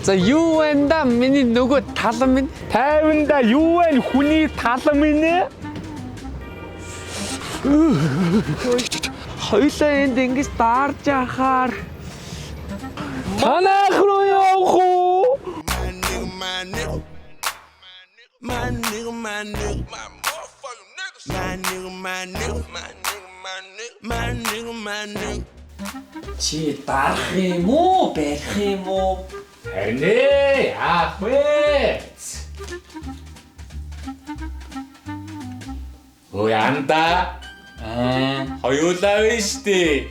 За юу вэ да миний нөгөө талан минь? Тайванда юу вэ хүний талан минь? Хоёлаа энд ингэж даарж яхаар Танах руу явах уу? Чи дарах юм уу, барих юм уу? Харин ээ, яах вэ? Ой анда. Хоёулаа биш дээ.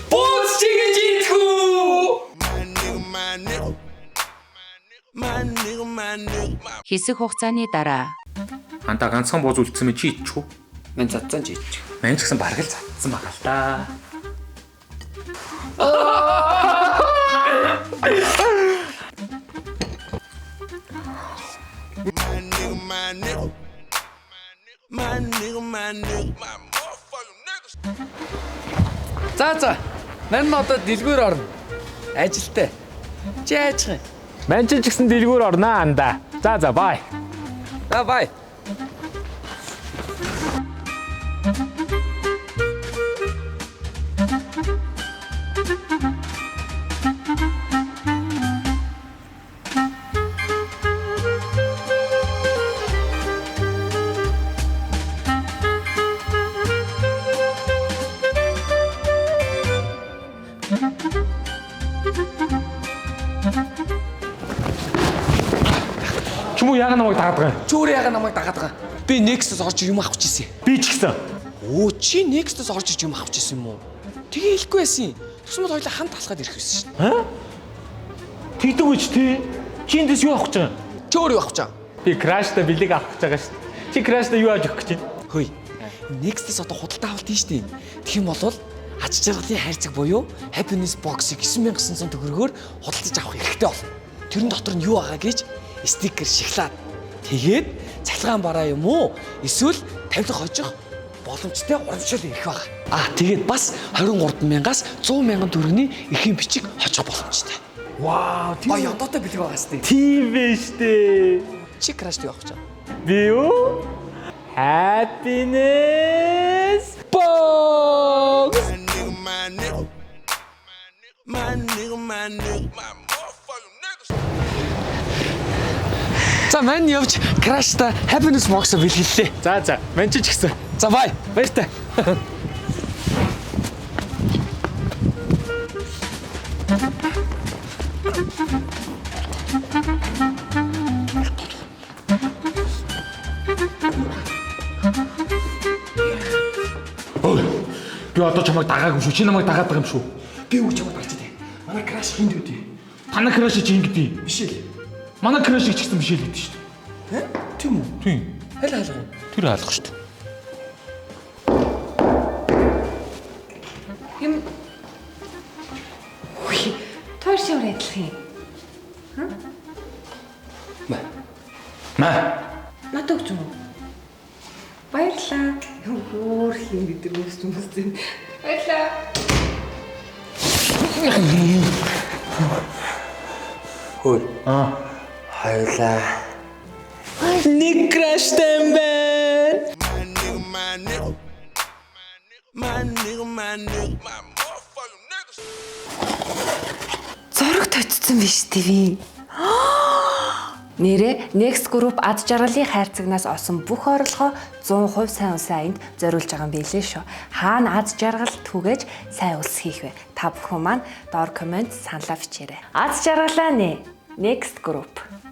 Бууз чигэж идэх үү? Хэсэг хугацааны дараа Анда ганцхан бууз үлдсэн мэ чи идчих үү? Мен цацсан ч идчих. Мэн ч гэсэн бараг л цацсан байгаа л да. За. Мань одоо дэлгүүр орно. Ажилтай. Чи яачих юм? Мэн ч гэсэн дэлгүүр орноо анда. За бай. За бай. Чүмүү яга намайг дагаад байгаа юм? Чи өөрөө яга намайг дагаад байгаа? Би Next-с орж юм авах гэж ирсэн. Би ч гэсэн. Оо чи Next-с орж ирж юм авах гэж ирсэн юм уу? Тэгээ хэлэхгүй байсан. Тусмал хоёлаа хамт алхаад ирэх байсан шүү дээ. Тэгдэг үуч тий. Чи эндээс юу авах гэж байгаа? Чи өөрөө юу авах гэж байгаа? Би Crash-та бэлэг авах гэж байгаа шүү дээ. Чи Crash-та юу авах гэж байна? Хөөе. Next-с одоо худалдаа авалт тийм шүү дээ. Тэгэх юм бол ач жаргалын хайрцаг буюу Happiness Box-ыг 9900 төгрөгөөр худалдаж авах хэрэгтэй болно. Тэрэн дотор нь юу байгаа гэж стикер шоколад. Тэгээд цалгаан бараа юм уу? Эсвэл тавилга хожих боломжтой урамшил ирэх байгаа. Тэгээд бас 23,000-аас 100,000 төгрөгийн эрхийн бичиг хожих боломжтой. Вау, Ба ядуутай бэлэг байгаа сте. тийм биш дээ. Чи Crash-тэй явах гэж байна. Би юу? Happiness Box! За мань явж Crash-та Happiness Box-а бэлгэлээ. За, мэн ч гэсэн. За бай. Баяртай. Ой. Би одоо чамайг дагаагүй шүү. Чи намайг дагаад байгаа юм шүү. Би юу ч юм гарч идэ. Манай Crash хинд үдээ. Танай Crash чи ингэдэй. Биш ээ. Манай Crash-ийг ч гэсэн биш л гэдэг шүү дээ. Тийм үү? Тийм. Хайл хаалга. Тэр хаалгах шүү дээ. юм тойр шивэр адилах юм. Маа. Надад өгч юм уу? Баярлаа. Өөр хин гэдэг үст юм. Баярлаа. Хөөе. Хоёлаа. Нэг Crash-тэй юм байна. Зураг точсон биш TV. Нэрээ Next Group ад жаргалын хайрцагнаас олсон бүх орлогоо 100% сайн улсын аянд зориулж байгаа юм билээ шүү. Хаана ад жаргал түгэж сайн улс хийх вэ? Та бүхэн маань доор комент саналаа бичээрэй. Ад жаргалаа нэ Next Group